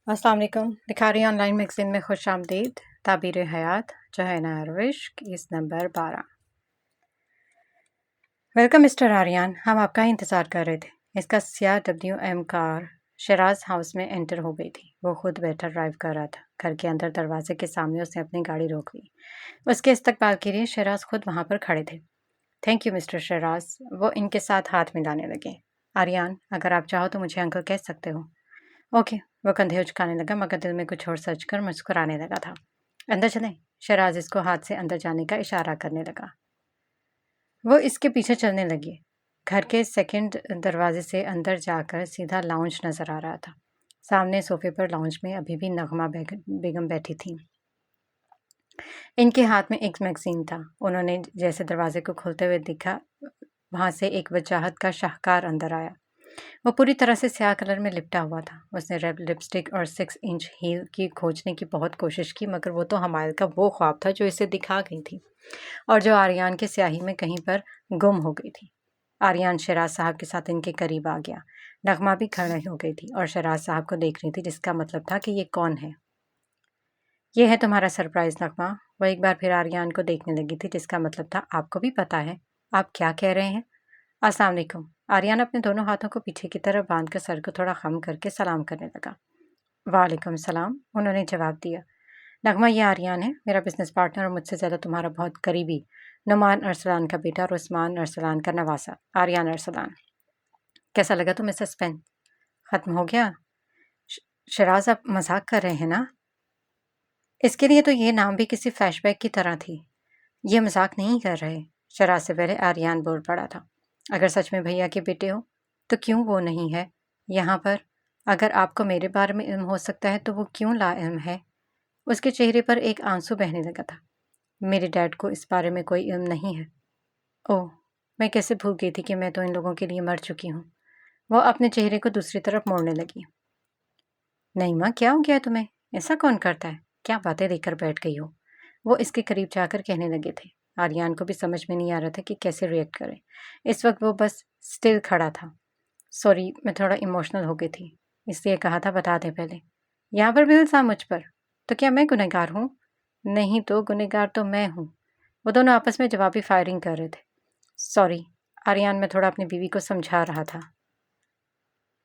अस्सलाम वालेकुम। Likhari online magazine में खुश आमदीद। ताबीर हयात जहैना इश्क case number 12। Welcome mister Aryan, हम आपका ही इंतज़ार कर रहे थे। इसका सियाह WM कार शराज हाउस में एंटर हो गई थी। वो खुद बैठा ड्राइव कर रहा था। घर के अंदर दरवाजे के सामने उसने अपनी गाड़ी रोक ली। उसके इस्तकबाल के लिए शराज खुद वहाँ पर खड़े थे। थैंक यू मिस्टर शराज, वो इनके साथ हाथ मिलाने लगे। आर्यन, अगर आप चाहो तो मुझे अंकल कह सकते हो। ओके। वो कंधे उचकाने लगा मगर दिल में कुछ और सोच कर मुस्कुराने लगा था। अंदर चलें। शराज इसको हाथ से अंदर जाने का इशारा करने लगा। वो इसके पीछे चलने लगी। घर के सेकंड दरवाजे से अंदर जाकर सीधा लाउंज नजर आ रहा था। सामने सोफे पर लाउंज में अभी भी नगमा बेगम बैठी थी। इनके हाथ में एक मैगजीन था। उन्होंने जैसे दरवाजे को खोलते हुए देखा, वहां से एक वजाहत का शाहकार अंदर आया। वो पूरी तरह से स्याह कलर में लिपटा हुआ था। उसने रेड लिपस्टिक और 6 इंच हील की खोजने की बहुत कोशिश की, मगर वो तो हमायल का वो ख्वाब था जो इसे दिखा गई थी और जो आर्यान की स्याही में कहीं पर गुम हो गई थी। आर्यान शराज साहब के साथ इनके करीब आ गया। नगमा भी खड़ी हो गई थी और शराज साहब को देख रही थी, जिसका मतलब था कि ये कौन है। ये है तुम्हारा सरप्राइज नगमा। वो एक बार फिर आर्यान को देखने लगी थी, जिसका मतलब था आपको भी पता है। आप क्या कह रहे हैं? अस्सलाम वालेकुम। आर्यन अपने दोनों हाथों को पीछे की तरफ बांधकर सर को थोड़ा खम करके सलाम करने लगा। वालेकुम सलाम, उन्होंने जवाब दिया। नगमा, ये आर्यन है, मेरा बिजनेस पार्टनर और मुझसे ज़्यादा तुम्हारा बहुत करीबी नुमान अरसलान का बेटा और उस्मान अरसलान का नवासा आर्यन अरसलान। कैसा लगा तुम्हें सस्पेंस? खत्म हो गया? शराज, आप मजाक कर रहे हैं ना? इसके लिए तो ये नाम भी किसी फ्लैशबैक की तरह थी। ये मजाक नहीं कर रहे। शराज से पहले आर्यन बोल पड़ा था। अगर सच में भैया के बेटे हो तो क्यों वो नहीं है यहाँ पर? अगर आपको मेरे बारे में इल्म हो सकता है तो वो क्यों लाइल्म है? उसके चेहरे पर एक आंसू बहने लगा था। मेरे डैड को इस बारे में कोई इल्म नहीं है। ओह, मैं कैसे भूल गई थी कि मैं तो इन लोगों के लिए मर चुकी हूँ। वो अपने चेहरे को दूसरी तरफ मोड़ने लगी। नहीं माँ, क्या हो गया तुम्हें? ऐसा कौन करता है? क्या बातें लेकर बैठ गई हो? वो इसके करीब जाकर कहने लगे थे। आर्यन को भी समझ में नहीं आ रहा था कि कैसे रिएक्ट करे। इस वक्त वो बस स्टिल खड़ा था। सॉरी, मैं थोड़ा इमोशनल हो गई थी, इसलिए कहा था बता दे पहले। यहाँ पर भी इल्ज़ाम मुझ पर? तो क्या मैं गुनहगार हूँ? नहीं तो गुनहगार तो मैं हूँ। वो दोनों आपस में जवाबी फायरिंग कर रहे थे। सॉरी, आर्यन, मैं थोड़ा अपनी बीवी को समझा रहा था।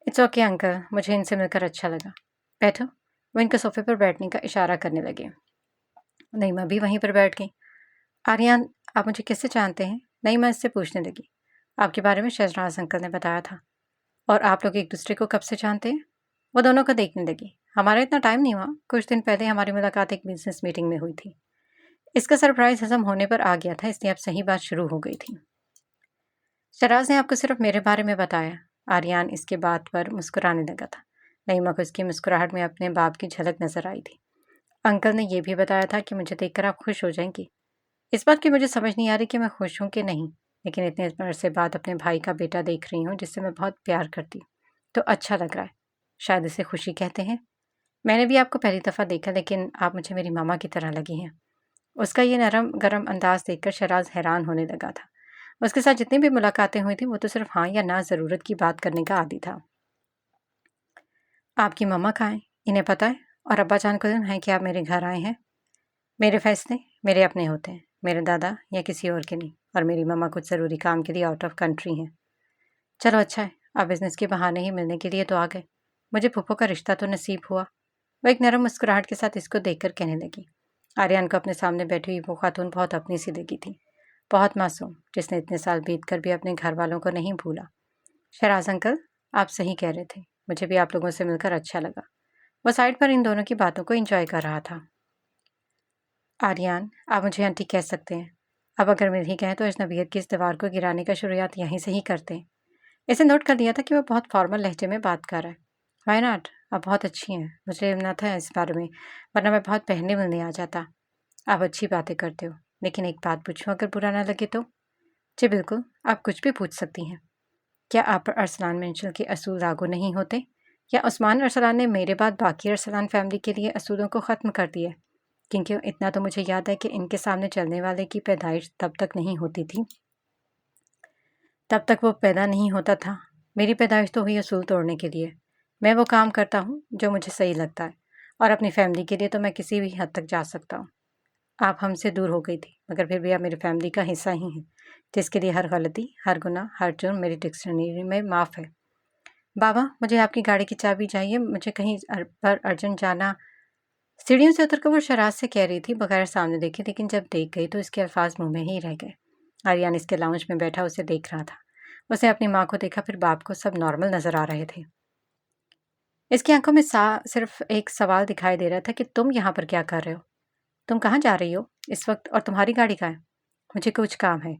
इट्स ओके अंकल, मुझे इनसे मिलकर अच्छा लगा। बैठो। वो इनके सोफे पर बैठने का इशारा करने लगे। नईमा भी वहीं पर बैठ गई। आर्यन, आप मुझे कैसे जानते हैं? नईमा इससे पूछने लगी। आपके बारे में शहनाज अंकल ने बताया था। और आप लोग एक दूसरे को कब से जानते हैं? वो दोनों को देखने लगी। हमारा इतना टाइम नहीं हुआ, कुछ दिन पहले हमारी मुलाकात एक बिजनेस मीटिंग में हुई थी। इसका सरप्राइज हजम होने पर आ गया था, इसलिए अब सही बात शुरू हो गई थी। शराज ने आपको सिर्फ मेरे बारे में बताया। आर्यन इसके बात पर मुस्कुराने लगा था। नईमा को इसकी मुस्कुराहट में अपने बाप की झलक नजर आई थी। अंकल ने यह भी बताया था कि मुझे देखकर आप खुश हो जाएंगी। इस बात की मुझे समझ नहीं आ रही कि मैं खुश हूं कि नहीं, लेकिन इतने अरसे बाद अपने भाई का बेटा देख रही हूँ जिससे मैं बहुत प्यार करती हूँ, तो अच्छा लग रहा है। शायद इसे खुशी कहते हैं। मैंने भी आपको पहली दफ़ा देखा, लेकिन आप मुझे मेरी मामा की तरह लगी हैं। उसका ये नरम गरम अंदाज देखकर शराज हैरान होने लगा था। उसके साथ जितनी भी मुलाकातें हुई थी वो तो सिर्फ हाँ या ना ज़रूरत की बात करने का आदी था। आपकी मम्मा कहाँ हैं? इन्हें पता है? और अब्बा जान को इल्म है कि आप मेरे घर आए हैं? मेरे फैसले मेरे अपने होते हैं, मेरे दादा या किसी और के नहीं। और मेरी मम्मा कुछ ज़रूरी काम के लिए आउट ऑफ कंट्री हैं। चलो अच्छा है, आप बिजनेस के बहाने ही मिलने के लिए तो आ गए। मुझे फूफो का रिश्ता तो नसीब हुआ। वह एक नरम मुस्कुराहट के साथ इसको देखकर कहने लगी। आर्यन को अपने सामने बैठी हुई वो खातून बहुत अपनी सी लगी थी, बहुत मासूम, जिसने इतने साल बीत कर भी अपने घर वालों को नहीं भूला। शराज अंकल, आप सही कह रहे थे, मुझे भी आप लोगों से मिलकर अच्छा लगा। वो साइड पर इन दोनों की बातों को एंजॉय कर रहा था। आर्यन, आप मुझे आंटी कह सकते हैं। अब अगर मिल ही गए तो अजनबियत की इस दीवार को गिराने का शुरुआत यहीं से ही करते हैं। इसे नोट कर लिया था कि वह बहुत फॉर्मल लहजे में बात कर रहा है। वाई नॉट, आप बहुत अच्छी हैं, मुझे इल्म ना था इस बारे में, वरना मैं बहुत पहले मिलने आ जाता। आप अच्छी बातें करते हो, लेकिन एक बात पूछूं अगर बुरा ना लगे तो? जी बिल्कुल, आप कुछ भी पूछ सकती हैं। क्या आप पर अरसलान मेंशल के असूल लागू नहीं होते? या उस्मान अरसलान ने मेरे बाद बाकी अरसलान फैमिली के लिए असूलों को ख़त्म कर दिया? क्योंकि इतना तो मुझे याद है कि इनके सामने चलने वाले की पैदाइश तब तक नहीं होती थी, तब तक वो पैदा नहीं होता था। मेरी पैदाइश तो हुई असूल तोड़ने के लिए। मैं वो काम करता हूँ जो मुझे सही लगता है, और अपनी फैमिली के लिए तो मैं किसी भी हद तक जा सकता हूँ। आप हमसे दूर हो गई थी, मगर फिर भी आप मेरी फैमिली का हिस्सा ही हैं, जिसके लिए हर गलती, हर गुनाह, हर जुर्म मेरी डिक्शनरी में माफ़ है। बाबा, मुझे आपकी गाड़ी की चाबी चाहिए, मुझे कहीं पर अर्जेंट जाना। सीढ़ियों से उतरकर वो शराज से कह रही थी, बगैर सामने देखे, लेकिन जब देख गई तो इसके अल्फाज मुंह में ही रह गए। आर्यन इसके लाउंज में बैठा उसे देख रहा था। उसने अपनी माँ को देखा, फिर बाप को। सब नॉर्मल नजर आ रहे थे। इसकी आंखों में सिर्फ एक सवाल दिखाई दे रहा था कि तुम यहाँ पर क्या कर रहे हो? तुम कहाँ जा रही हो इस वक्त, और तुम्हारी गाड़ी कहाँ है? मुझे कुछ काम है,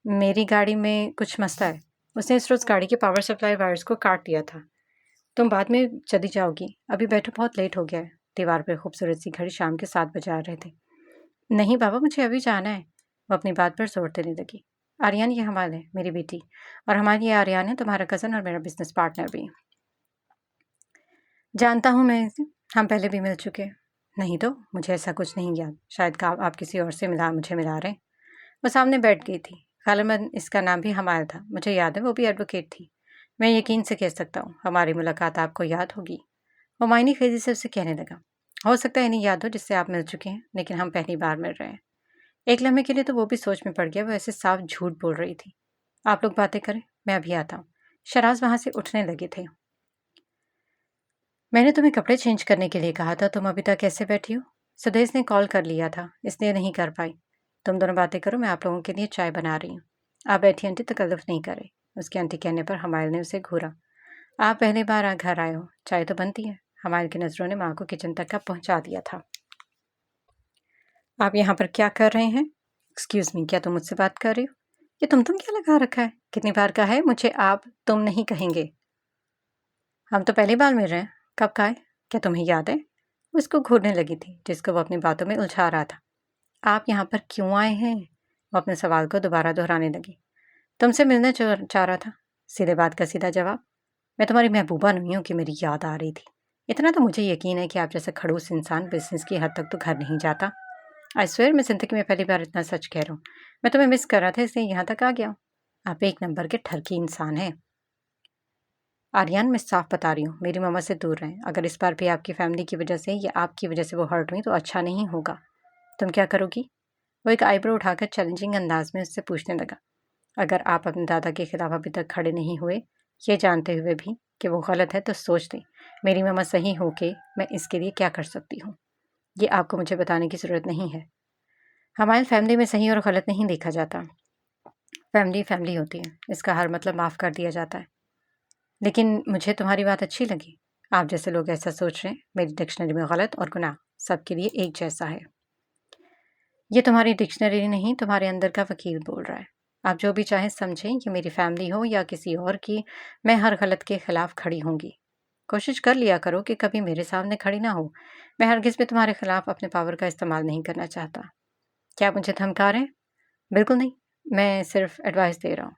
मेरी गाड़ी में कुछ मसला है। उसने इस रोज़ गाड़ी के पावर सप्लाई वायर्स को काट दिया था। तुम बाद में चली जाओगी, अभी बैठो, बहुत लेट हो गया है। दीवार पर खूबसूरत सी घड़ी शाम के 7 बजे आ रहे थे। नहीं बाबा, मुझे अभी जाना है। वो अपनी बात पर जोर देने लगी। आर्यन, ये हमाल है, मेरी बेटी, और हमारी ये आर्यन है, तुम्हारा कज़न और मेरा बिजनेस पार्टनर भी। जानता हूँ मैं इसे, हम पहले भी मिल चुके हैं। नहीं तो मुझे ऐसा कुछ नहीं याद, शायद का आप किसी और से मुझे मिला रहे। वो सामने बैठ गई थी। गालिबन इसका नाम भी हमायल था, मुझे याद है, वो भी एडवोकेट थी। मैं यकीन से कह सकता हूँ हमारी मुलाकात आपको याद होगी। वो मायने खेजी से उसे कहने लगा। हो सकता है नहीं याद हो जिससे आप मिल चुके हैं, लेकिन हम पहली बार मिल रहे हैं। एक लम्हे के लिए तो वो भी सोच में पड़ गया, वो ऐसे साफ झूठ बोल रही थी। आप लोग बातें करें, मैं अभी आता हूँ। शराज वहां से उठने लगे थे। मैंने तुम्हें कपड़े चेंज करने के लिए कहा था, तुम अभी तक कैसे बैठी हो? सुदेश ने कॉल कर लिया था, इसलिए नहीं कर पाई। तुम दोनों बातें करो, मैं आप लोगों के लिए चाय बना रही हूँ। आप बैठी आंटी, तकल्लुफ नहीं करे। उसकी आंटी कहने पर हमायल ने उसे घूरा। आप पहली बार घर आए हो, चाय तो बनती है। हमायल की नजरों ने माँ को किचन तक का पहुंचा दिया था। आप यहाँ पर क्या कर रहे हैं? एक्सक्यूज मी, क्या तुम मुझसे बात कर रही हो? ये तुम क्या लगा रखा है? कितनी बार कहा है मुझे आप तुम नहीं कहेंगे? हम तो पहली बार मिल रहे हैं। कब का है? क्या तुम्हें याद है? वो उसको घूरने लगी थी, जिसको वो अपनी बातों में उलझा रहा था। आप यहाँ पर क्यों आए हैं? वो अपने सवाल को दोबारा दोहराने लगी। तुमसे मिलना चाह रहा था। सीधे बात का सीधा जवाब। मैं तुम्हारी महबूबा नहीं हूँ कि मेरी याद आ रही थी। इतना तो मुझे यकीन है कि आप जैसा खड़ूस इंसान बिजनेस की हद तक तो घर नहीं जाता। आई स्वेयर, मैं जिंदगी में पहली बार इतना सच कह रहा हूँ। मैं तुम्हें मिस कर रहा था, इसलिए यहाँ तक आ गया हूँ। आप एक नंबर के ठरकी इंसान हैं। आर्यन, मैं साफ बता रही हूँ, मेरी मम्मा से दूर रहें। अगर इस बार भी आपकी फैमिली की वजह से या आपकी वजह से वो हर्ट हुई तो अच्छा नहीं होगा। तुम क्या करोगी? वो एक आईब्रो उठाकर चैलेंजिंग अंदाज में उससे पूछने लगा। अगर आप अपने दादा के खिलाफ अभी तक खड़े नहीं हुए, ये जानते हुए भी कि वो गलत है, तो सोच दें मेरी मम्मा सही हो के मैं इसके लिए क्या कर सकती हूँ। ये आपको मुझे बताने की ज़रूरत नहीं है। हमारी फैमिली में सही और गलत नहीं देखा जाता। फैमिली फैमिली होती है, इसका हर मतलब माफ़ कर दिया जाता है। लेकिन मुझे तुम्हारी बात अच्छी लगी। आप जैसे लोग ऐसा सोच रहे हैं, मेरी डिक्शनरी में गलत और गुनाह सबके लिए एक जैसा है। ये तुम्हारी डिक्शनरी नहीं, तुम्हारे अंदर का वकील बोल रहा है। आप जो भी चाहें समझें, ये मेरी फैमिली हो या किसी और की, मैं हर गलत के खिलाफ खड़ी होंगी। कोशिश कर लिया करो कि कभी मेरे सामने खड़ी ना हो। मैं हरगिज़ भी तुम्हारे खिलाफ अपने पावर का इस्तेमाल नहीं करना चाहता। क्या आप मुझे धमका रहे हैं? बिल्कुल नहीं, मैं सिर्फ एडवाइस दे रहा हूँ।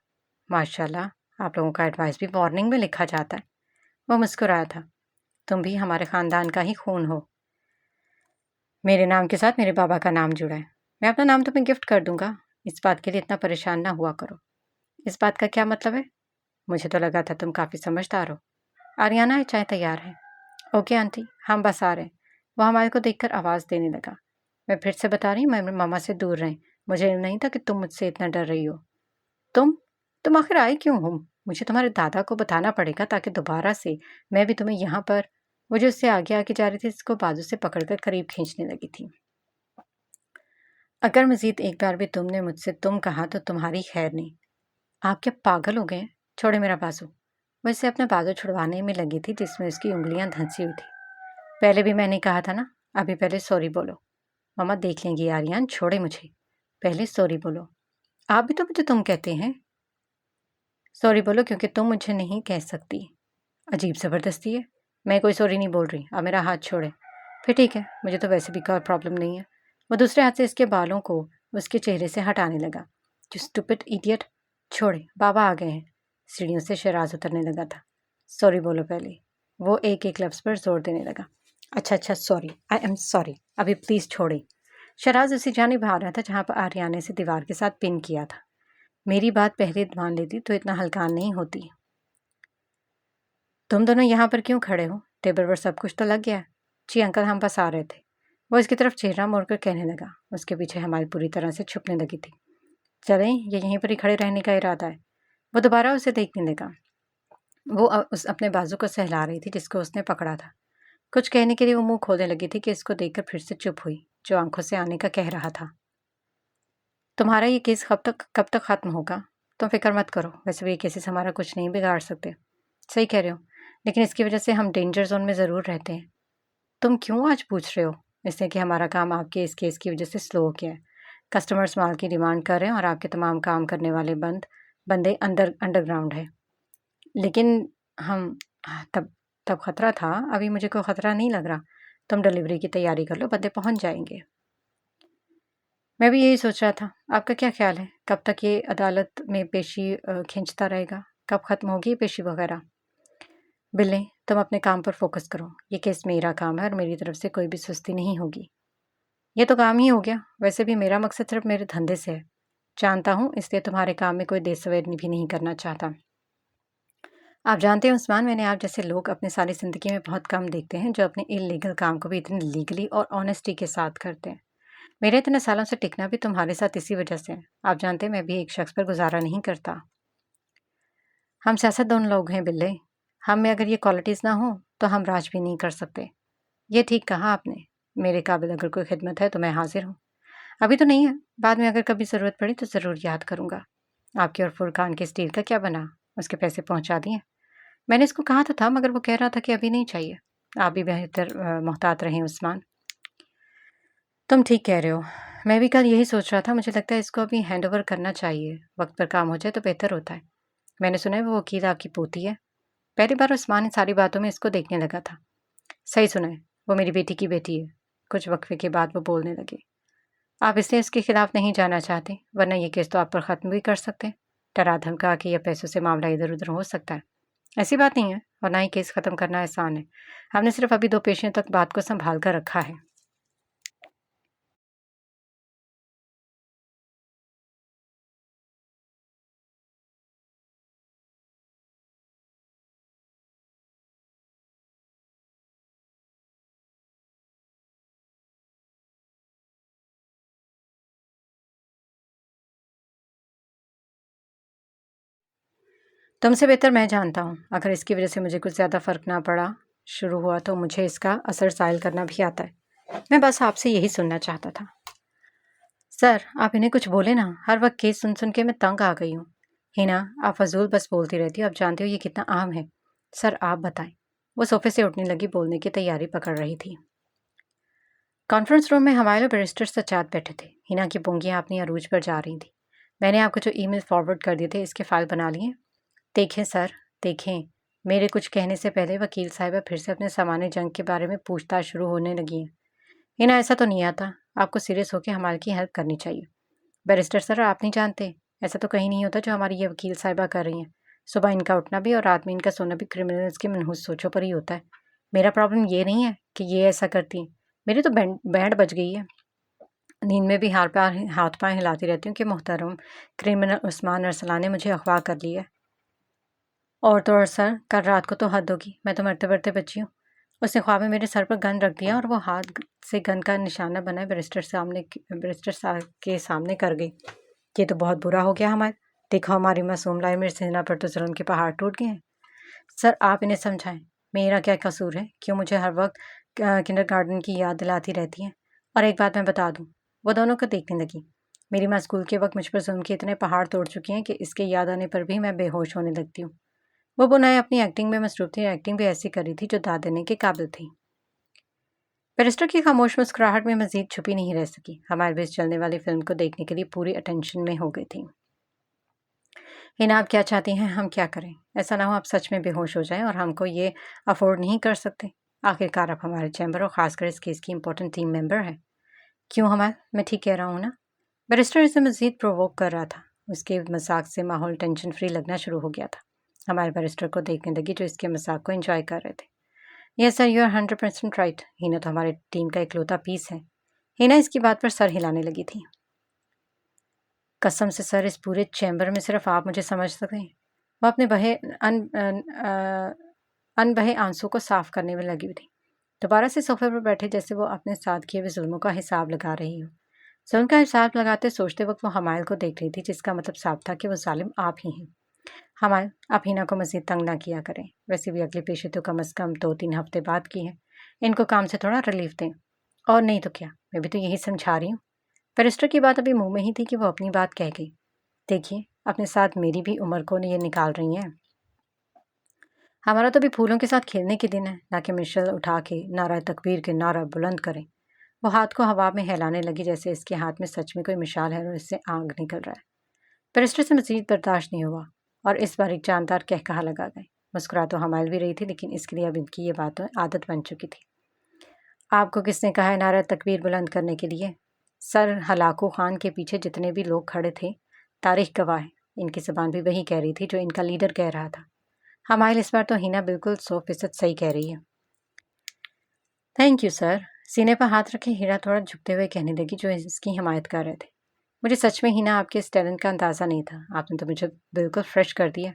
माशाल्लाह, आप लोगों का एडवाइस भी वार्निंग में लिखा जाता है। वह मुस्कुराया था। तुम भी हमारे खानदान का ही खून हो। मेरे नाम के साथ मेरे बाबा का नाम जुड़ा है। मैं अपना नाम तुम्हें गिफ्ट कर दूंगा। इस बात के लिए इतना परेशान ना हुआ करो। इस बात का क्या मतलब है? मुझे तो लगा था तुम काफ़ी समझदार हो। आर्याना है, चाय तैयार है। ओके आंटी, हम बस आ रहे हैं। वह हमारे को देखकर आवाज़ देने लगा। मैं फिर से बता रही हूँ, मैं मामा से दूर रहें। मुझे नहीं था कि तुम मुझसे इतना डर रही हो। तुम तुम आखिर आई क्यों हो? मुझे तुम्हारे दादा को बताना पड़ेगा, ताकि दोबारा से मैं भी तुम्हें यहाँ पर। वो जो उससे आगे आगे जा रही थी, इसको बाजू से पकड़कर करीब खींचने लगी थी। अगर मजीद एक बार भी तुमने मुझसे तुम कहा तो तुम्हारी खैर नहीं। आप क्या पागल हो गए हैं? छोड़े मेरा बाजू। वो इससे अपना बाजू छुड़वाने में लगी थी, जिसमें उसकी उंगलियां धंसी हुई थी। पहले भी मैंने कहा था ना, अभी पहले सॉरी बोलो। मम्मा देख लेंगी आर्यन, छोड़े मुझे। पहले सॉरी बोलो। आप भी तो मुझे तुम कहते हैं। सॉरी बोलो, क्योंकि तुम मुझे नहीं कह सकती। अजीब ज़बरदस्ती है। मैं कोई सॉरी नहीं बोल रही, अब मेरा हाथ छोड़े। फिर ठीक है, मुझे तो वैसे भी कोई प्रॉब्लम नहीं है। वो दूसरे हाथ से इसके बालों को उसके चेहरे से हटाने लगा। जो स्टूपिड इडियट। छोड़े, बाबा आ गए हैं। सीढ़ियों से शराज उतरने लगा था। सॉरी बोलो पहले। वो एक एक लफ्ज़ पर जोर देने लगा। अच्छा, सॉरी, आई एम सॉरी, अभी प्लीज़ छोड़े। शराज उसी जानिब आ रहा था जहाँ पर आर्याने से दीवार के साथ पिन किया था। मेरी बात पहले मान लेती तो इतना हल्का नहीं होती। तुम दोनों यहाँ पर क्यों खड़े हो? टेबल पर सब कुछ तो लग गया है। जी अंकल, हम बस आ रहे थे। वो इसकी तरफ चेहरा मोड़कर कहने लगा। उसके पीछे हमारी पूरी तरह से छुपने लगी थी। चलें, ये यहीं पर ही खड़े रहने का इरादा है। वो दोबारा उसे देखने लगा। वो उस अपने बाजू को सहला रही थी जिसको उसने पकड़ा था। कुछ कहने के लिए वो मुंह खोलने लगी थी कि इसको देखकर फिर से चुप हुई, जो आंखों से आने का कह रहा था। तुम्हारा ये केस कब तक खत्म होगा? तुम फिक्र मत करो, वैसे भी ये केसेस हमारा कुछ नहीं बिगाड़ सकते। सही कह रहे हो, लेकिन इसकी वजह से हम डेंजर जोन में ज़रूर रहते हैं। तुम क्यों आज पूछ रहे हो? इसलिए कि हमारा काम आपके इस केस की वजह से स्लो हो गया है। कस्टमर्स माल की डिमांड कर रहे हैं और आपके तमाम काम करने वाले बंदे अंडरग्राउंड है। लेकिन हम तब तब खतरा था, अभी मुझे कोई खतरा नहीं लग रहा। तुम डिलीवरी की तैयारी कर लो, बंदे पहुंच जाएंगे। मैं भी यही सोच रहा था। आपका क्या ख्याल है, कब तक ये अदालत में पेशी खींचता रहेगा? कब खत्म होगी ये पेशी वगैरह? बिल्ले, तुम अपने काम पर फोकस करो। ये केस मेरा काम है और मेरी तरफ से कोई भी सुस्ती नहीं होगी। ये तो काम ही हो गया। वैसे भी मेरा मकसद सिर्फ मेरे धंधे से है, जानता हूँ, इसलिए तुम्हारे काम में कोई देर सवेर भी नहीं करना चाहता। आप जानते हैं उस्मान, मैंने आप जैसे लोग अपने सारी ज़िंदगी में बहुत कम देखते हैं जो अपने इलीगल काम को भी इतनी लीगली और ऑनेस्टी के साथ करते हैं। मेरे इतने सालों से टिकना भी तुम्हारे साथ इसी वजह से है। आप जानते हैं मैं भी एक शख्स पर गुजारा नहीं करता। हम सियासतदान लोग हैं बिल्ले। हम में अगर ये क्वालिटीज़ ना हो तो हम राज भी नहीं कर सकते। ये ठीक कहा आपने। मेरे काबिल अगर कोई खिदमत है तो मैं हाजिर हूँ। अभी तो नहीं है, बाद में अगर कभी ज़रूरत पड़ी तो ज़रूर याद करूँगा। आपके और फुरकान के स्टील का क्या बना? उसके पैसे पहुँचा दिए? मैंने इसको कहा तो था, मगर वो कह रहा था कि अभी नहीं चाहिए। आप भी बेहतर मोहतात रहें उस्मान। तुम ठीक कह रहे हो। मैं भी कल यही सोच रहा था। मुझे लगता है इसको अभी हैंड ओवर करना चाहिए। वक्त पर काम हो जाए तो बेहतर होता है। मैंने सुना है वो वकील आपकी पोती है। पहली बार उस्मान इन सारी बातों में इसको देखने लगा था। सही सुना है, वो मेरी बेटी की बेटी है। कुछ वक्फे के बाद वो बोलने लगे। आप इसलिए इसके खिलाफ नहीं जाना चाहते, वरना ये केस तो आप पर ख़त्म भी कर सकते। डरा धमका के या पैसों से मामला इधर उधर हो सकता है। ऐसी बात नहीं है, और ना ही केस ख़त्म करना आसान है। हमने सिर्फ अभी 2 पेशियों तक बात को संभाल कर रखा है। तुमसे बेहतर मैं जानता हूँ। अगर इसकी वजह से मुझे कुछ ज़्यादा फ़र्क ना पड़ा शुरू हुआ तो मुझे इसका असर ज़ाहिल करना भी आता है। मैं बस आपसे यही सुनना चाहता था। सर, आप इन्हें कुछ बोले ना। हर वक्त केस सुन सुन के मैं तंग आ गई हूँ। हिना, आप फजूल बस बोलती रहती हो। आप जानते हो ये कितना आम है। सर, आप बताएं। वो सोफे से उठने लगी, बोलने की तैयारी पकड़ रही थी। कॉन्फ्रेंस रूम में हमारे बैरिस्टर सज्जाद बैठे थे। हिना की पोंगियां अपनी अरूज पर जा रही थी। मैंने आपको जो ईमेल फॉरवर्ड कर दिए थे, इसके फाइल बना लिए? देखें सर, देखें। मेरे कुछ कहने से पहले वकील साहिबा फिर से अपने सामान्य जंग के बारे में पूछताछ शुरू होने लगी हैं। हिना, ऐसा तो नहीं आता। आपको सीरियस होकर हमारे की हेल्प करनी चाहिए। बैरिस्टर सर, आप नहीं जानते, ऐसा तो कहीं नहीं होता जो हमारी ये वकील साहिबा कर रही हैं। सुबह इनका उठना भी और रात में इनका सोना भी क्रिमिनल्स की मनहूस सोचों पर ही होता है। मेरा प्रॉब्लम ये नहीं है कि ये ऐसा करती हैं। मेरी तो बैंड बज गई है। नींद में भी हाथ पाँव हिलाती रहती हूँ कि मुहतरम क्रिमिनल उस्मान अरसलान ने मुझे अगवा कर लिया है। और तो और सर, कल रात को तो हद होगी। मैं तो मरते मरते बची हूँ। उसने ख्वाब में मेरे सर पर गन रख दिया और वो हाथ से गन का निशाना बनाए बैरिस्टर साहब के सामने कर गई। ये तो बहुत बुरा हो गया हमारे। देखो, हमारी मासूम लाई मिर्ज़ा पर तो जुल्म के पहाड़ टूट गए हैं। सर, आप इन्हें समझाएं। मेरा क्या कसूर है? क्यों मुझे हर वक्त किंडरगार्टन की याद दिलाती रहती हैं? और एक बात मैं बता दूं, वो दोनों को देखने लगी। मेरी माँ स्कूल के वक्त मुझ पर जुल्म के इतने पहाड़ तोड़ चुकी हैं कि इसके याद आने पर भी मैं बेहोश होने लगती हूँ। वो बुनाएं अपनी एक्टिंग में मसरूफ थी। एक्टिंग भी ऐसी करी थी जो दाद देने के काबिल थी। बैरिस्टर की खामोश मुस्कुराहट में मजीद छुपी नहीं रह सकी। हमारे बीच चलने वाली फिल्म को देखने के लिए पूरी अटेंशन में हो गई थी। हिना, आप क्या चाहती हैं हम क्या करें? ऐसा ना हो आप सच में बेहोश हो जाएं और हमको ये अफोर्ड नहीं कर सकते। आखिरकार आप हमारे चैम्बर और खासकर इस केस की इंपॉर्टेंट टीम मेंबर हैं। क्यों हमारे? मैं ठीक कह रहा हूँ ना? बैरिस्टर इसे मजीद प्रोवोक कर रहा था। उसके मजाक से माहौल टेंशन फ्री लगना शुरू हो गया था। हमारे बैरिस्टर को देखने लगी जो इसके मजाक को एंजॉय कर रहे थे। Yes sir, you are 100% right. Hina तो हमारे टीम का इकलौता पीस है। हिना इसकी बात पर सर हिलाने लगी थी। कसम से सर, इस पूरे चैम्बर में सिर्फ आप मुझे समझ सकते हैं। वो अपने अनबहे आंसू को साफ करने में लगी हुई थी। दोबारा से सोफे पर बैठे जैसे वो अपने साथ किए हुए जुल्मों का हिसाब लगा रही हो। जुल्म का हिसाब लगाते सोचते वक्त वो हमायल को देख रही थी, जिसका मतलब साफ था कि वो जालिम आप ही हैं। हमायल, आप हिना को मजीद तंग ना किया करें। वैसे भी अगली पेशी तो कम अज़ कम 2-3 हफ्ते बाद की है। इनको काम से थोड़ा रिलीफ दें। और नहीं तो क्या, मैं भी तो यही समझा रही हूँ। बैरिस्टर की बात अभी मुंह में ही थी कि वो अपनी बात कह गई। देखिए, अपने साथ मेरी भी उम्र को ये निकाल रही हैं। हमारा तो भी फूलों के साथ खेलने के दिन है, ना कि मिशल उठा के नारा तकबीर के नारा बुलंद करें। वो हाथ को हवा में हिलाने लगी जैसे इसके हाथ में सच में कोई मिसाल है और इससे आग निकल रहा है। बैरिस्टर से मजीद बर्दाश्त नहीं हुआ और इस बार एक जानदार कहकहा लगा गए। मुस्कुरा तो हमायल भी रही थी, लेकिन इसके लिए अब इनकी ये बात आदत बन चुकी थी। आपको किसने कहा है नारा तकबीर बुलंद करने के लिए? सर हलाकू खान के पीछे जितने भी लोग खड़े थे, तारीख गवाह है, इनकी ज़बान भी वही कह रही थी जो इनका लीडर कह रहा था। हमायल, इस बार तो हिना बिल्कुल 100% सही कह रही है। Thank you sir. सीने पर हाथ रखे हीरा थोड़ा झुकते हुए कहने लगी, जो इसकी हिमायत कर रहे थे। मुझे सच में हिना आपके इस टैलेंट का अंदाज़ा नहीं था। आपने तो मुझे बिल्कुल फ्रेश कर दिया।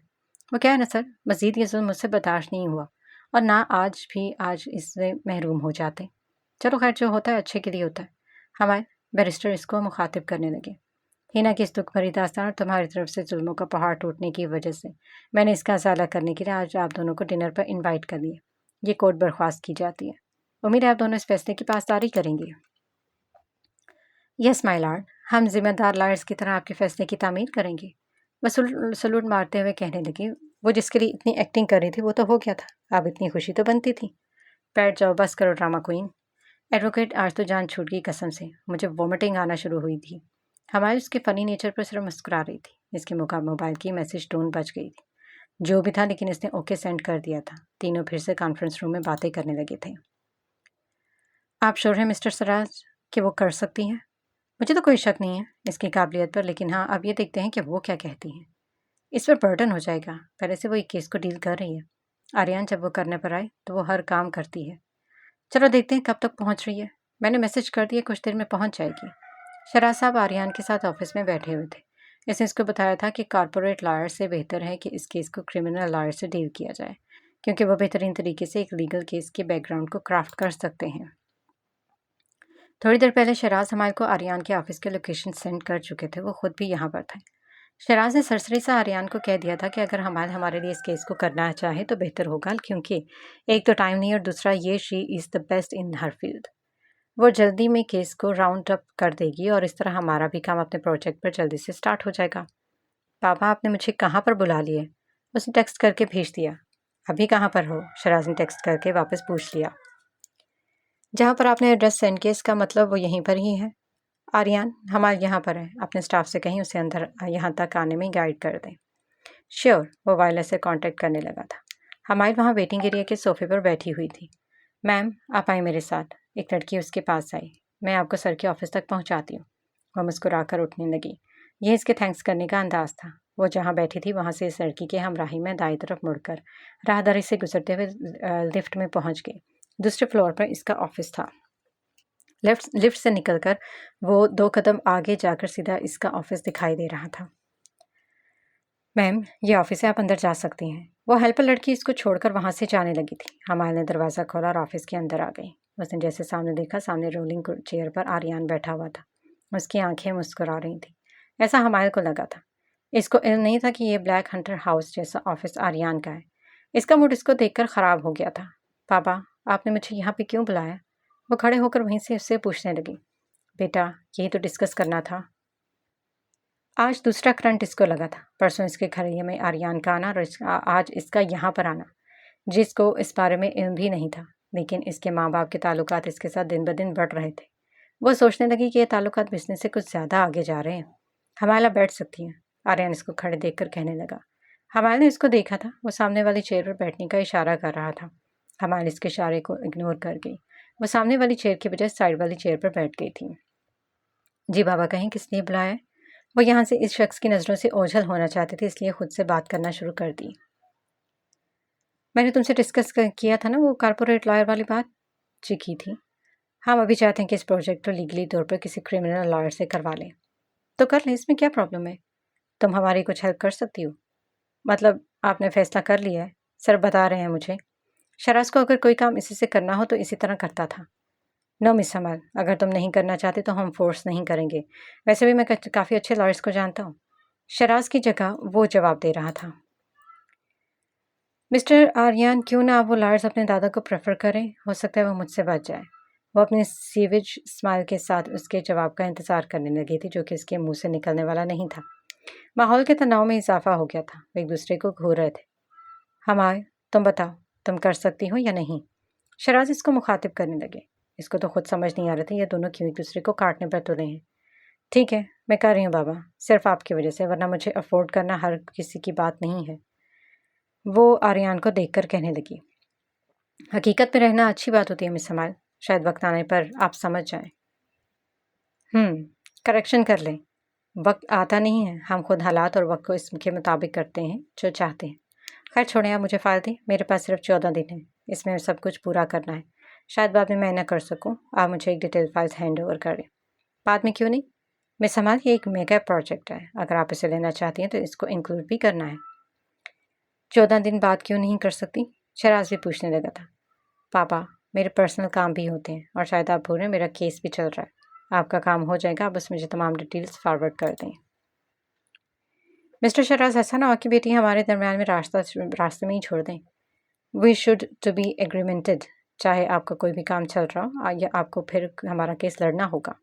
वो क्या है ना सर, मज़ीद ये जुल्म मुझसे बर्दाश्त नहीं हुआ और ना आज इससे महरूम हो जाते। चलो खैर, जो होता है अच्छे के लिए होता है। हमारे बैरिस्टर इसको मुखातिब करने लगे। हिना की इस दुख भरी दास्तान और तुम्हारी तरफ से जुल्मों का पहाड़ टूटने की वजह से मैंने इसका असाला करने के लिए आज आप दोनों को डिनर पर इनवाइट कर लिया। ये कोर्ट बर्खास्त की जाती है। उम्मीद है आप दोनों इस फैसले की पासदारी करेंगे। यस माय लॉर्ड, हम जिम्मेदार लॉयर्स की तरह आपके फैसले की तामीर करेंगे। वह सलूट मारते हुए कहने लगी, वो जिसके लिए इतनी एक्टिंग कर रही थी वो तो हो गया था, अब इतनी खुशी तो बनती थी। बैठ जाओ, बस करो ड्रामा क्वीन। एडवोकेट, आज तो जान छूट गई कसम से, मुझे वॉमिटिंग आना शुरू हुई थी। हमारी उसके फ़नी नेचर पर सिर्फ मुस्कुरा रही थी। इसके मोबाइल की मैसेज टोन बज गई थी। जो भी था, लेकिन इसने ओके सेंड कर दिया था। तीनों फिर से कॉन्फ्रेंस रूम में बातें करने लगे थे। आप श्योर हैं मिस्टर सराज कि वो कर सकती हैं? मुझे तो कोई शक नहीं है इसकी काबिलियत पर, लेकिन हाँ, अब ये देखते हैं कि वो क्या कहती हैं। इस पर बर्डन हो जाएगा। पहले से वो एक केस को डील कर रही है। आर्यन जब वो करने पर आए तो वो हर काम करती है। चलो देखते हैं कब तक पहुंच रही है। मैंने मैसेज कर दिया, कुछ देर में पहुंच जाएगी। शराज साहब आर्यन के साथ ऑफिस में बैठे हुए थे। इसने इसको बताया था कि कॉर्पोरेट लॉयर से बेहतर है कि इस केस को क्रिमिनल लॉयर से डील किया जाए, क्योंकि वो बेहतरीन तरीके से एक लीगल केस के बैकग्राउंड को क्राफ्ट कर सकते हैं। थोड़ी देर पहले शराज हमारे को आर्यन के ऑफिस के लोकेशन सेंड कर चुके थे। वो खुद भी यहाँ पर थे। शराज ने सरसरी से आर्यन को कह दिया था कि अगर हमारे लिए इस केस को करना चाहे तो बेहतर होगा, क्योंकि एक तो टाइम नहीं और दूसरा ये she is the best in her field. वो जल्दी में केस को राउंड अप कर देगी और इस तरह हमारा भी काम अपने प्रोजेक्ट पर जल्दी से स्टार्ट हो जाएगा। पापा, आपने मुझे कहाँ पर बुला लिए? उसने टेक्स्ट करके भेज दिया। अभी कहाँ पर हो? शराज ने टेक्स्ट करके वापस पूछ लिया। जहाँ पर आपने एड्रेस सेंड किया, इसका मतलब वो यहीं पर ही है। आर्यन हमारे यहाँ पर है, अपने स्टाफ से कहीं उसे अंदर यहाँ तक आने में गाइड कर दें। श्योर। वो वायरलेस से कांटेक्ट करने लगा था। हमारी वहाँ वेटिंग एरिया के सोफे पर बैठी हुई थी। मैम, आप आए मेरे साथ। एक लड़की उसके पास आई। मैं आपको सर के ऑफिस तक पहुँचाती हूँ। वह मुस्कुराकर उठने लगी। यह इसके थैंक्स करने का अंदाज था। वो जहाँ बैठी थी वहाँ से इस लड़की के हमराही में दाईं तरफ मुड़कर राहदारी से गुजरते हुए लिफ्ट में पहुँच गए। दूसरे फ्लोर पर इसका ऑफिस था। लिफ्ट से निकलकर वो 2 कदम आगे जाकर सीधा इसका ऑफिस दिखाई दे रहा था। मैम, ये ऑफिस है, आप अंदर जा सकती हैं। वो हेल्पर लड़की इसको छोड़कर वहाँ से जाने लगी थी। हमारे ने दरवाज़ा खोला और ऑफिस के अंदर आ गई। उसने जैसे सामने देखा, सामने रोलिंग चेयर पर आर्यन बैठा हुआ था। उसकी आंखें मुस्कुरा रही थी। ऐसा हमारे को लगा था। इसको इल्म नहीं था कि ये ब्लैक हंटर हाउस जैसा ऑफिस आर्यन का है। इसका मूड इसको देखकर ख़राब हो गया था। पापा, आपने मुझे यहाँ पे क्यों बुलाया? वो खड़े होकर वहीं से उससे पूछने लगी। बेटा, यही तो डिस्कस करना था। आज दूसरा करंट इसको लगा था। परसों इसके घर में आर्यन का आना और आज इसका यहाँ पर आना, जिसको इस बारे में इल्म भी नहीं था। लेकिन इसके माँ बाप के ताल्लुकात इसके साथ दिन ब दिन बढ़ रहे थे। वो सोचने लगी कि ये ताल्लुकात बिजनेस से कुछ ज़्यादा आगे जा रहे हैं। हमारा बैठ सकती हैं। आर्यन इसको खड़े देखकर कहने लगा। हमारे ने इसको देखा था। वो सामने वाली चेयर पर बैठने का इशारा कर रहा था। हमारे इसके इशारे को इग्नोर कर गई। वो सामने वाली चेयर के बजाय साइड वाली चेयर पर बैठ गई थी। जी बाबा, कहीं किस लिए बुलाया है? वो यहाँ से इस शख्स की नज़रों से ओझल होना चाहते थे, इसलिए खुद से बात करना शुरू कर दी। मैंने तुमसे डिस्कस किया था ना वो कॉर्पोरेट लॉयर वाली बात? जी की थी। हम अभी चाहते हैं कि इस प्रोजेक्ट को लीगली तौर पर किसी क्रिमिनल लॉयर से करवा लें। तो कर लें, इसमें क्या प्रॉब्लम है? तुम हमारी कुछ हेल्प कर सकती हो? मतलब आपने फैसला कर लिया है? सर बता रहे हैं मुझे। शराज को अगर कोई काम इसी से करना हो तो इसी तरह करता था। नो मिस हमाल, अगर तुम नहीं करना चाहते तो हम फोर्स नहीं करेंगे। वैसे भी मैं काफ़ी अच्छे लॉयर्स को जानता हूँ। शराज की जगह वो जवाब दे रहा था। मिस्टर आर्यन, क्यों ना आप वो लॉयर्स अपने दादा को प्रेफर करें, हो सकता है वो मुझसे बच जाए। वो अपने सीविज स्माइल के साथ उसके जवाब का इंतजार करने लगी थी, जो कि उसके मुंह से निकलने वाला नहीं था। माहौल के तनाव में इजाफा हो गया था। वे एक दूसरे को घूर रहे थे। हमारे, तुम बताओ, तुम कर सकती हो या नहीं? शराज इसको मुखातिब करने लगे। इसको तो खुद समझ नहीं आ रहे थे ये दोनों क्यों एक दूसरे को काटने पर तुले हैं। ठीक है, मैं कर रही हूँ बाबा, सिर्फ आपकी वजह से, वरना मुझे अफोर्ड करना हर किसी की बात नहीं है। वो आर्यन को देखकर कहने लगी। हकीकत में रहना अच्छी बात होती है मिस हमाल, शायद वक्त आने पर आप समझ जाएं। करेक्शन कर लें। वक्त आता नहीं है, हम खुद हालात और वक्त को इसके मुताबिक करते हैं जो चाहते हैं। खैर छोड़ें, आप मुझे फाइल दें, मेरे पास सिर्फ 14 दिन है, इसमें सब कुछ पूरा करना है। शायद बाद में मैं ना कर सकूं, आप मुझे एक डिटेल फाइल्स हैंड ओवर करें। बाद में क्यों नहीं मिस हमाल, ये एक मेगा प्रोजेक्ट है, अगर आप इसे लेना चाहती हैं तो इसको इंक्लूड भी करना है। 14 दिन बाद क्यों नहीं कर सकती? शराज भी पूछने लगा था। पापा, मेरे पर्सनल काम भी होते हैं, और शायद आप भूलें मेरा केस भी चल रहा है। आपका काम हो जाएगा, बस मुझे तमाम डिटेल्स फॉरवर्ड कर दें। मिस्टर शराज, ऐसा ना हो कि बेटी हमारे दरमियान में रास्ते में ही छोड़ दें। वी शुड टू बी एग्रीमेंटेड, चाहे आपका कोई भी काम चल रहा हो या आपको फिर हमारा केस लड़ना होगा।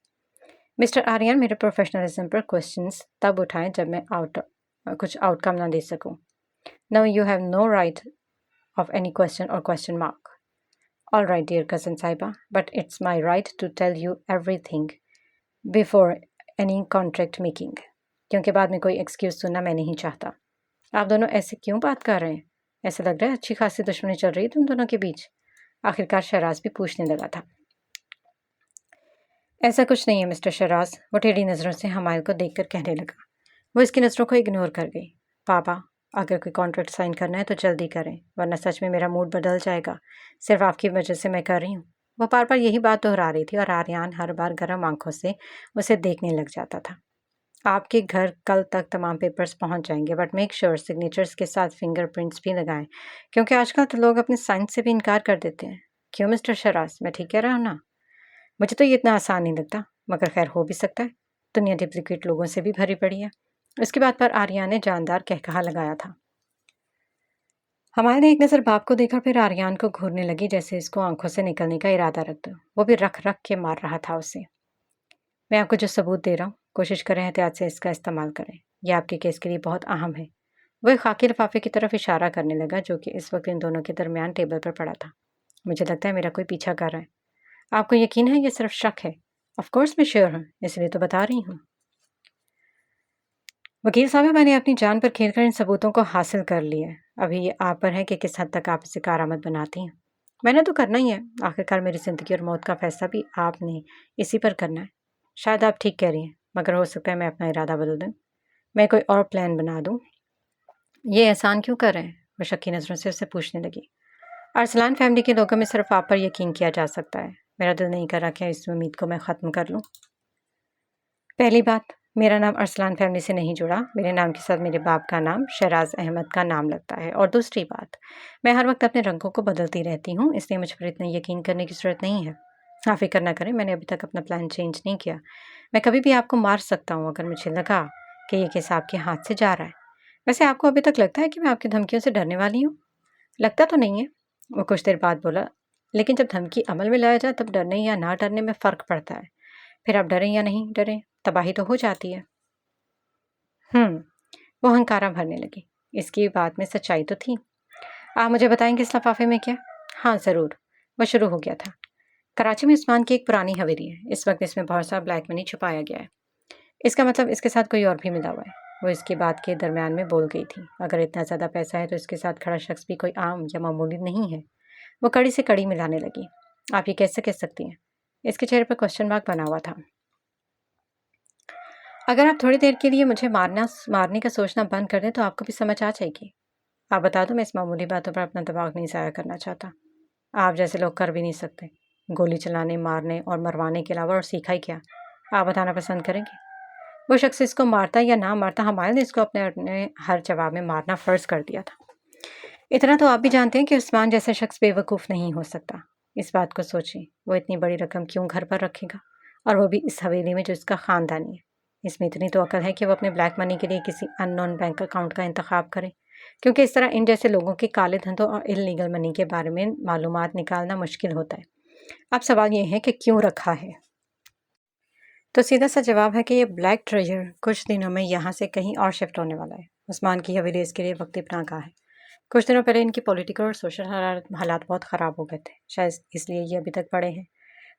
मिस्टर आर्यन, मेरे प्रोफेशनलिज्म पर क्वेश्चंस तब उठाएं जब मैं कुछ आउटकम ना दे सकूं। No, you have no right of any question और question mark. All right, dear cousin Saiba, but it's my right to tell you everything before any contract making. क्योंकि बाद में कोई एक्सक्यूज सुनना मैं नहीं चाहता। आप दोनों ऐसे क्यों बात कर रहे हैं? ऐसा लग रहा है अच्छी खासी दुश्मनी चल रही है तुम दोनों के बीच। आखिरकार शराज भी पूछने लगा था। ऐसा कुछ नहीं है मिस्टर शराज, वो टेढ़ी नज़रों से हमायल को देखकर कहने लगा। वो इसकी नज़रों को इग्नोर कर गई। पापा, अगर कोई कॉन्ट्रैक्ट साइन करना है तो जल्दी करें, वरना सच में मेरा मूड बदल जाएगा। सिर्फ आपकी वजह से मैं कर रही हूँ। वो बार बार यही बात दोहरा रही थी और आर्यन हर बार गर्म आंखों से उसे देखने लग जाता था। आपके घर कल तक तमाम पेपर्स पहुंच जाएंगे, बट मेक श्योर सिग्नेचर्स के साथ फिंगरप्रिंट्स भी लगाएं, क्योंकि आजकल तो लोग अपने साइन से भी इनकार कर देते हैं। क्यों मिस्टर शराज, मैं ठीक कह रहा हूँ ना? मुझे तो ये इतना आसान नहीं लगता, मगर खैर हो भी सकता है। दुनिया डुप्लीकेट लोगों से भी भरी पड़ी है। उसकी बात पर आर्यन ने जानदार कहकहा लगाया था। हमारे ने एक नज़र बाप को देखा, फिर आर्यन को घूरने लगी, जैसे इसको आंखों से निकलने का इरादा रख दो। वो भी रख रख के मार रहा था उसे। मैं आपको जो सबूत दे रहा हूँ, कोशिश करें एहतियात से इसका इस्तेमाल करें। यह आपके केस के लिए बहुत अहम है। वह खाकी लिफाफे की तरफ इशारा करने लगा, जो कि इस वक्त इन दोनों के दरमियान टेबल पर पड़ा था। मुझे लगता है मेरा कोई पीछा कर रहा है। आपको यकीन है? यह सिर्फ शक है। ऑफकोर्स मैं श्योर हूँ, इसलिए तो बता रही हूँ। वकील साहब, मैंने अपनी जान पर खेलकर इन सबूतों को हासिल कर लिया है। अभी ये आप पर है कि किस हद तक आप इसे कारामद बनाती हैं। मैंने तो करना ही है, आखिरकार मेरी ज़िंदगी और मौत का फैसला भी आपने इसी पर करना है। शायद आप ठीक कह रही हैं, मगर हो सकता है मैं अपना इरादा बदल दूँ, मैं कोई और प्लान बना दूँ। ये एहसान क्यों कर रहे हैं? वो शक्की नज़रों से उससे पूछने लगी। अरसलान फैमिली के लोगों में सिर्फ आप पर यकीन किया जा सकता है। मेरा दिल नहीं कर रहा कि इस उम्मीद को मैं ख़त्म कर लूँ। पहली बात, मेरा नाम अरसलान फैमिली से नहीं जुड़ा। मेरे नाम के साथ मेरे बाप का नाम शराज अहमद का नाम लगता है। और दूसरी बात, मैं हर वक्त अपने रंगों को बदलती रहती हूँ, इसलिए मुझ पर इतना यकीन करने की ज़रूरत नहीं है। आप फिक्र ना करें, मैंने अभी तक अपना प्लान चेंज नहीं किया। मैं कभी भी आपको मार सकता हूँ अगर मुझे लगा कि ये केस आपके हाथ से जा रहा है। वैसे आपको अभी तक लगता है कि मैं आपकी धमकियों से डरने वाली हूँ? लगता तो नहीं है, वो कुछ देर बाद बोला। लेकिन जब धमकी अमल में लाया जाए तब डरने या ना डरने में फ़र्क पड़ता है। फिर आप डरें या नहीं डरें, तबाही तो हो जाती है। वो हंकारा भरने लगी। इसकी बात में सच्चाई तो थी। आप मुझे बताएंगे इस लिफाफे में क्या? हाँ ज़रूर। वह शुरू हो गया था। कराची में उस्मान की एक पुरानी हवेली है। इस वक्त इसमें बहुत सारा ब्लैक मनी छुपाया गया है। इसका मतलब इसके साथ कोई और भी मिला हुआ है। वो इसकी बात के दरमियान में बोल गई थी। अगर इतना ज़्यादा पैसा है तो इसके साथ खड़ा शख्स भी कोई आम या मामूली नहीं है। वो कड़ी से कड़ी मिलाने लगी। आप ये कैसे कह सकती हैं? इसके चेहरे पर क्वेश्चन मार्क बना हुआ था। अगर आप थोड़ी देर के लिए मुझे मारने का सोचना बंद कर दें तो आपको भी समझ आ जाएगी। आप बता दो, मैं इस मामूली बातों पर अपना दिमाग नहीं ज़ाया करना चाहता। आप जैसे लोग कर भी नहीं सकते। गोली चलाने, मारने और मरवाने के अलावा और सीखा ही क्या? आप बताना पसंद करेंगे? वो शख्स इसको मारता या ना मारता, हमारे ने इसको अपने अपने हर जवाब में मारना फ़र्ज़ कर दिया था। इतना तो आप भी जानते हैं कि उस्मान जैसा शख्स बेवकूफ़ नहीं हो सकता। इस बात को सोचिए, वो इतनी बड़ी रकम क्यों घर पर रखेगा? और वो भी इस हवेली में जो इसका ख़ानदानी है। इसमें इतनी तो अकल है कि वो अपने ब्लैक मनी के लिए किसी अननोन बैंक अकाउंट का इंतखाब करे। क्योंकि इस तरह इन जैसे लोगों के काले धंधों और इल्लीगल मनी के बारे में मालूमात निकालना मुश्किल होता है। अब सवाल ये है कि क्यों रखा है? तो सीधा सा जवाब है कि ये ब्लैक ट्रेजर कुछ दिनों में यहाँ से कहीं और शिफ्ट होने वाला है। उस्मान की हवेली इसके लिए वक्ती पनाह है। कुछ दिनों पहले इनकी पॉलिटिकल और सोशल हालात बहुत ख़राब हो गए थे, शायद इसलिए ये अभी तक पड़े हैं।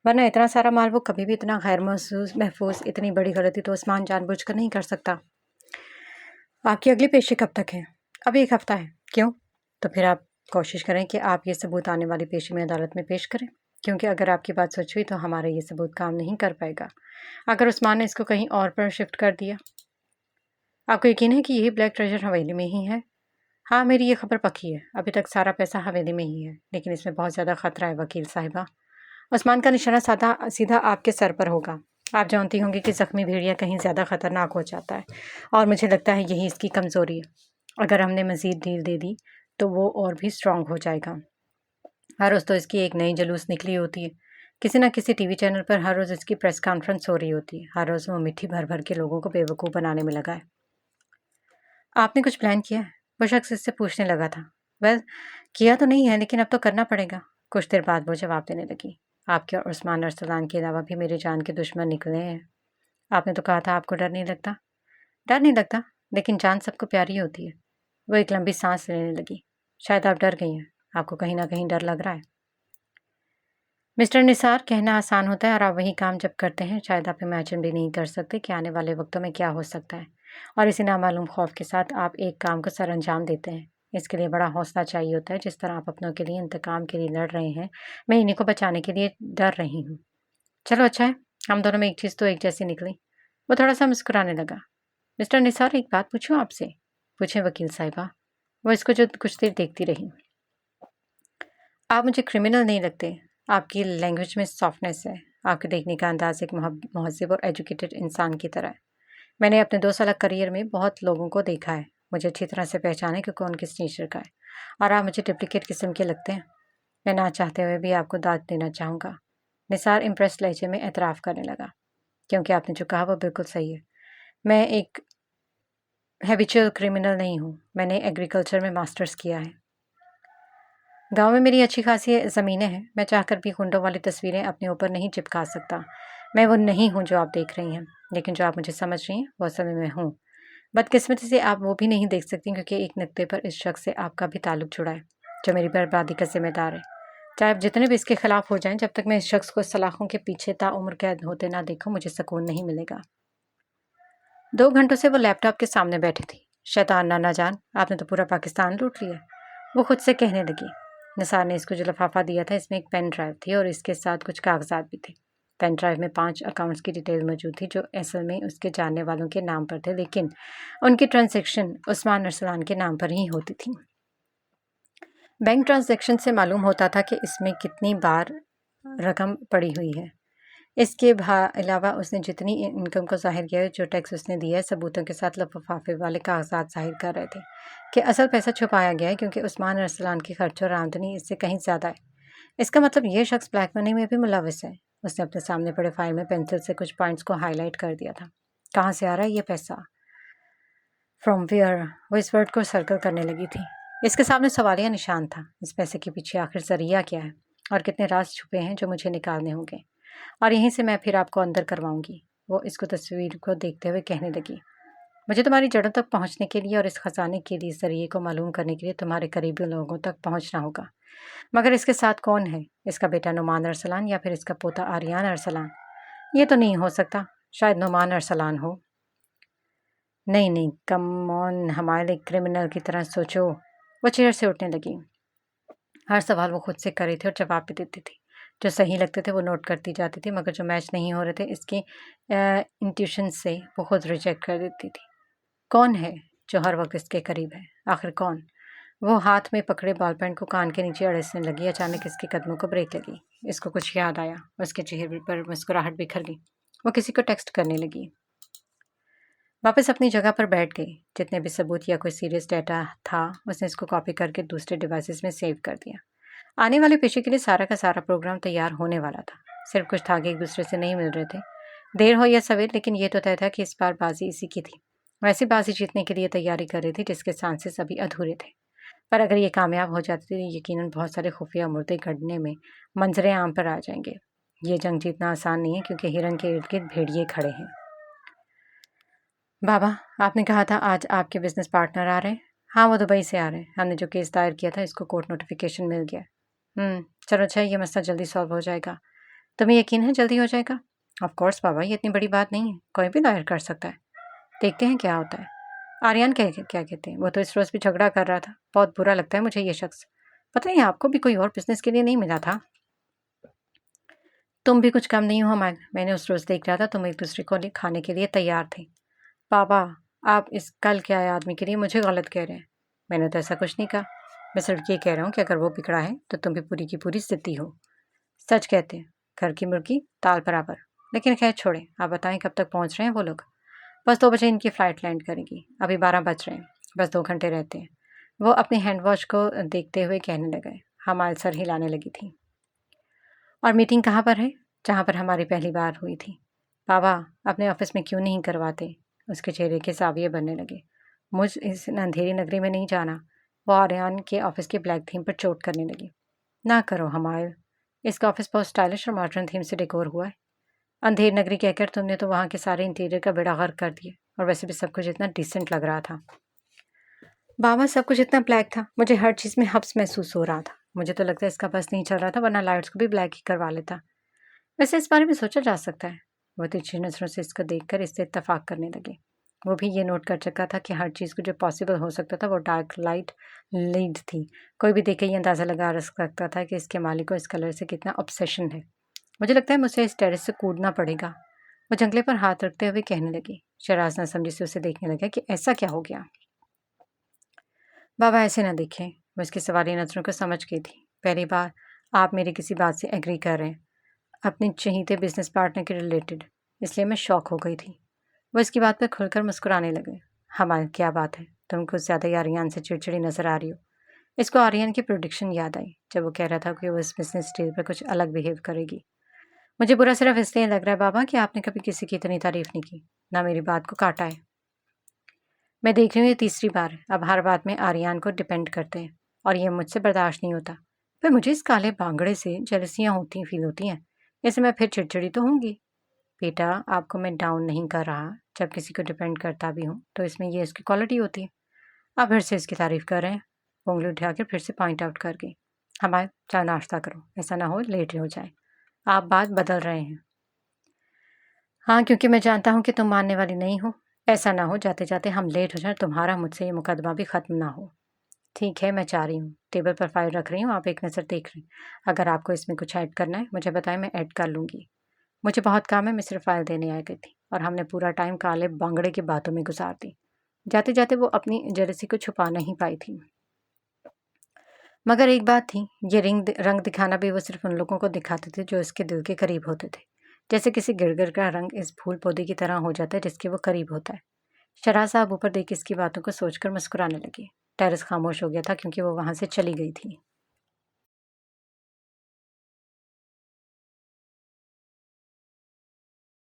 वरना इतना सारा माल वो कभी भी इतना गैर महफूज इतनी बड़ी गलती तो उस्मान जानबूझकर नहीं कर सकता। आपकी अगली पेशी कब तक है? अभी 1 हफ्ता है। क्यों? तो फिर आप कोशिश करें कि आप ये सबूत आने वाली पेशी में अदालत में पेश करें, क्योंकि अगर आपकी बात सच हुई तो हमारा ये सबूत काम नहीं कर पाएगा। अगर उस्मान ने इसको कहीं और पर शिफ्ट कर दिया, आपको यकीन है कि यही ब्लैक ट्रेजर हवेली में ही है? हाँ, मेरी ये खबर पक्की है। अभी तक सारा पैसा हवेली में ही है, लेकिन इसमें बहुत ज़्यादा खतरा है वकील साहिबा। उस्मान का निशाना सीधा आपके सर पर होगा। आप जानती होंगी कि ज़ख्मी भेड़िया कहीं ज़्यादा खतरनाक हो जाता है, और मुझे लगता है यही इसकी कमज़ोरी है। अगर हमने मज़ीद ढील दे दी तो वो और भी स्ट्रॉन्ग हो जाएगा। हर रोज़ तो इसकी एक नई जुलूस निकली होती है। किसी न किसी टीवी चैनल पर हर रोज़ इसकी प्रेस कॉन्फ्रेंस हो रही होती है। हर रोज़ वो मिट्टी भर भर के लोगों को बेवकूफ़ बनाने में लगा है। आपने कुछ प्लान किया है? वो शख्स इससे पूछने लगा था। वेल, किया तो नहीं है, लेकिन अब तो करना पड़ेगा। कुछ देर बाद वो जवाब देने लगी। आपके और उस्मान अरसलान के अलावा भी मेरे जान के दुश्मन निकले हैं। आपने तो कहा था आपको डर नहीं लगता। डर नहीं लगता, लेकिन जान सबको प्यारी होती है। वो एक लंबी सांस लेने लगी। शायद आप डर गई हैं। आपको कहीं ना कहीं डर लग रहा है। मिस्टर निसार, कहना आसान होता है और आप वही काम जब करते हैं शायद आप इमेजिन भी नहीं कर सकते कि आने वाले वक्तों में क्या हो सकता है। और इसी नामालूम खौफ के साथ आप एक काम को सर अंजाम देते हैं। इसके लिए बड़ा हौसला चाहिए होता है। जिस तरह आप अपनों के लिए इंतकाम के लिए लड़ रहे हैं, मैं इन्हीं को बचाने के लिए डर रही हूँ। चलो अच्छा है, हम दोनों में एक चीज़ तो एक जैसी निकली। वो थोड़ा सा मुस्कुराने लगा। मिस्टर निसार, एक बात पूछूं आपसे? पूछे वकील साहिबा। वो इसको जो कुछ देर देखती रही। आप मुझे क्रिमिनल नहीं लगते। आपकी लैंग्वेज में सॉफ्टनेस है। आपके देखने का अंदाज एक महज़ब और एजुकेटेड इंसान की तरह है। मैंने अपने 2 साल करियर में बहुत लोगों को देखा है। मुझे अच्छी तरह से पहचाने कि कौन किस नेचर का है, और आप मुझे डुप्लीकेट किस्म के लगते हैं। मैं ना चाहते हुए भी आपको दाद देना चाहूँगा। निसार इम्प्रेस लहजे में एतराफ़ करने लगा। क्योंकि आपने जो कहा वो बिल्कुल सही है। मैं एक हैबिचुअल क्रिमिनल नहीं हूँ। मैंने एग्रीकल्चर में मास्टर्स किया है। गांव में मेरी अच्छी खासी ज़मीनें हैं। मैं चाहकर भी गुंडों वाली तस्वीरें अपने ऊपर नहीं चिपका सकता। मैं वो नहीं हूँ जो आप देख रही हैं, लेकिन जो आप मुझे समझ रही हैं वो असल में मैं हूँ। बदकिस्मती से आप वो भी नहीं देख सकती, क्योंकि एक नुक्ते पर इस शख्स से आपका भी ताल्लुक जुड़ा है, जो मेरी बर्बादी का जिम्मेदार है। चाहे आप जितने भी इसके खिलाफ हो जाएं, जब तक मैं इस शख्स को सलाखों के पीछे ताउम्र कैद होते ना देखूं, मुझे सुकून नहीं मिलेगा। 2 घंटों से वो लैपटॉप के सामने बैठी थी। शैतान नाना जान, आपने तो पूरा पाकिस्तान लूट लिया, वो खुद से कहने लगी। निसार ने इसको जो लिफाफा दिया था, इसमें एक पेन ड्राइव थी और इसके साथ कुछ कागजात भी थे। पेन ड्राइव में 5 अकाउंट्स की डिटेल मौजूद थी, जो असल में उसके जानने वालों के नाम पर थे, लेकिन उनकी ट्रांजैक्शन उस्मान अरसलान के नाम पर ही होती थी। बैंक ट्रांजैक्शन से मालूम होता था कि इसमें कितनी बार रकम पड़ी हुई है। इसके अलावा उसने जितनी इनकम को ज़ाहिर किया है, जो टैक्स उसने दिया है, सबूतों के साथ लिफाफे वाले कागजात ज़ाहिर कर रहे थे कि असल पैसा छुपाया गया है, क्योंकि उस्मान अरसलान की खर्च और आमदनी इससे कहीं ज़्यादा है। इसका मतलब ये शख्स ब्लैक मनी में भी मुलविस है। उसने अपने सामने पड़े फाइल में पेंसिल से कुछ पॉइंट्स को हाईलाइट कर दिया था। कहाँ से आ रहा है ये पैसा? From where? वो इस वर्ड को सर्कल करने लगी थी। इसके सामने सवालिया निशान था। इस पैसे के पीछे आखिर जरिया क्या है, और कितने राज छुपे हैं जो मुझे निकालने होंगे, और यहीं से मैं फिर आपको अंदर करवाऊंगी। वो इसको तस्वीर को देखते हुए कहने लगी। मुझे तुम्हारी जड़ों तक पहुंचने के लिए और इस खजाने के लिए जरिए को मालूम करने के लिए तुम्हारे करीबी लोगों तक पहुंचना होगा। मगर इसके साथ कौन है? इसका बेटा नुमान अरसलान या फिर इसका पोता आर्यान अरसलान? ये तो नहीं हो सकता। शायद नुमान अरसलान हो। नहीं नहीं, कम ऑन, हमारे क्रिमिनल की तरह सोचो। वो चेयर से उठने लगी। हर सवाल वो खुद से कर रही थी और जवाब भी देती थी। जो सही लगते थे वो नोट करती जाती थी, मगर जो मैच नहीं हो रहे थे इसकी इंट्यूशन से वो खुद रिजेक्ट कर देती थी। कौन है जो हर वक्त इसके करीब है? आखिर कौन? वो हाथ में पकड़े बॉल पेन को कान के नीचे अड़सने लगी। अचानक इसके कदमों को ब्रेक लगी। इसको कुछ याद आया। उसके चेहरे पर मुस्कुराहट बिखर गई। वो किसी को टेक्स्ट करने लगी। वापस अपनी जगह पर बैठ गई। जितने भी सबूत या कोई सीरियस डाटा था उसने इसको कॉपी करके दूसरे डिवाइसेस में सेव कर दिया। आने वाले पेशी के लिए सारा का सारा प्रोग्राम तैयार होने वाला था। सिर्फ कुछ धागे एक दूसरे से नहीं मिल रहे थे। देर हो या सवेर, लेकिन ये तो तय था कि इस बार बाजी इसी की थी। वैसी बाजी जीतने के लिए तैयारी कर रही थी जिसके चांसेस अभी अधूरे थे। पर अगर ये कामयाब हो जाती तो यकीनन बहुत सारे खुफिया मुर्दे गढ़ने में मंजरे आम पर आ जाएंगे। ये जंग जीतना आसान नहीं है क्योंकि हिरन के इर्द गिर्द भेड़िए खड़े हैं। बाबा, आपने कहा था आज आपके बिजनेस पार्टनर आ रहे हैं। हाँ, वो दुबई से आ रहे हैं। हमने जो केस दायर किया था इसको कोर्ट नोटिफिकेशन मिल गया। चलो अच्छा, ये मसला जल्दी सॉल्व हो जाएगा। तुम्हें यकीन है जल्दी हो जाएगा? ऑफ कोर्स बाबा, ये इतनी बड़ी बात नहीं है, कोई भी दायर कर सकता है। देखते हैं क्या होता है। आर्यन क्या क्या कहते हैं? वो तो इस रोज़ भी झगड़ा कर रहा था। बहुत बुरा लगता है मुझे ये शख्स। पता नहीं आपको भी कोई और बिजनेस के लिए नहीं मिला था? तुम भी कुछ कम नहीं हो मैंने उस रोज़ देख रहा था तुम एक दूसरे को खाने के लिए तैयार थे। पापा, आप इस कल के आए आदमी के लिए मुझे गलत कह रहे हैं। मैंने तो ऐसा कुछ नहीं कहा। मैं सिर्फ ये कह रहा हूँ कि अगर वो बिगड़ा है तो तुम भी पूरी की पूरी जिद्दी हो। सच कहते हैं, घर की मुर्गी ताल बराबर। लेकिन खैर छोड़े, आप बताएं कब तक पहुँच रहे हैं वो लोग? बस 2 बजे इनकी फ़्लाइट लैंड करेगी। अभी 12 बज रहे हैं, बस 2 घंटे रहते हैं। वो अपनी हैंड वॉच को देखते हुए कहने लगे। हमारे सर हिलाने लगी थी। और मीटिंग कहाँ पर है? जहाँ पर हमारी पहली बार हुई थी। बाबा, अपने ऑफिस में क्यों नहीं करवाते? उसके चेहरे के साविये बनने लगे। मुझ इस अंधेरी नगरी में नहीं जाना। वो आर्यन के ऑफिस के ब्लैक थीम पर चोट करने लगी। ना करो हमारे, इसका ऑफिस बहुत स्टाइलिश और मॉडर्न थीम से डेकोर हुआ है। अंधेर नगरी कहकर तुमने तो वहाँ के सारे इंटीरियर का बेड़ा गर्क कर दिया। और वैसे भी सब कुछ इतना डिसेंट लग रहा था। बाबा, सब कुछ इतना ब्लैक था, मुझे हर चीज़ में हब्स महसूस हो रहा था। मुझे तो लगता है इसका बस नहीं चल रहा था, वरना लाइट्स को भी ब्लैक ही करवा लेता। वैसे इस बारे में सोचा जा सकता है। वो तिरछी नजरों से इसको देखकर इससे इत्तेफाक करने लगे। वो भी ये नोट कर चुका था कि हर चीज़ को जो पॉसिबल हो सकता था वो डार्क लाइट लीड थी। कोई भी देख के ये अंदाज़ा लगा सकता था कि इसके मालिक को इस कलर से कितना ऑब्सेशन है। मुझे लगता है मुझे इस टेरेस से कूदना पड़ेगा। वो जंगले पर हाथ रखते हुए कहने लगी। शराज ना समझी से उसे देखने लगा कि ऐसा क्या हो गया। बाबा, ऐसे ना देखें। वो इसकी सवारी नजरों को समझ गई थी। पहली बार आप मेरी किसी बात से एग्री कर रहे हैं, अपने चहीते बिजनेस पार्टनर के रिलेटेड, इसलिए मैं शॉक हो गई थी। वो इसकी बात पर खुलकर मुस्कुराने लगे। हमारी क्या बात है, तुम कुछ ज़्यादा ही आर्यन से चिड़चिड़ी नजर आ रही हो। इसको आर्यन की प्रोडिक्शन याद आई जब वो कह रहा था कि वो इस बिजनेस डील पर कुछ अलग बिहेव करेगी। मुझे बुरा सिर्फ इसलिए लग रहा है बाबा कि आपने कभी किसी की इतनी तारीफ नहीं की, ना मेरी बात को काटा है। मैं देख रही हूँ ये तीसरी बार है। अब हर बात में आर्यन को डिपेंड करते हैं और ये मुझसे बर्दाश्त नहीं होता। फिर मुझे इस काले बांगड़े से जेलसियाँ फील होती हैं। इससे मैं फिर चिड़चिड़ी तो होंगी। बेटा, आपको मैं डाउन नहीं कर रहा। जब किसी को डिपेंड करता भी हूँ तो इसमें ये इसकी क्वालिटी होती है। आप फिर से इसकी तारीफ कर रहे हैं। उंगली उठाकर फिर से पॉइंट आउट कर गई। हमारे चाय नाश्ता करो, ऐसा ना हो लेट हो जाए। आप बात बदल रहे हैं। हाँ, क्योंकि मैं जानता हूँ कि तुम मानने वाली नहीं हो। ऐसा ना हो जाते जाते हम लेट हो जाए, तुम्हारा मुझसे ये मुकदमा भी ख़त्म ना हो। ठीक है, मैं चाह रही हूँ। टेबल पर फाइल रख रही हूँ, आप एक नज़र देख लें। अगर आपको इसमें कुछ ऐड करना है मुझे बताएं, मैं ऐड कर लूँगी। मुझे बहुत काम है, मैं सिर्फ फाइल देने आ गई थी और हमने पूरा टाइम काले बांगड़े की बातों में गुजार दी। जाते जाते वो अपनी जेलसी को छुपा नहीं पाई थी। मगर एक बात थी, ये रंग दिखाना भी वो सिर्फ उन लोगों को दिखाते थे जो इसके दिल के करीब होते थे। जैसे किसी गिरगिट का रंग इस फूल पौधे की तरह हो जाता है जिसके वो करीब होता है। शराज साहब ऊपर देख इसकी बातों को सोचकर मुस्कुराने लगे। टेरेस खामोश हो गया था क्योंकि वो वहां से चली गई थी।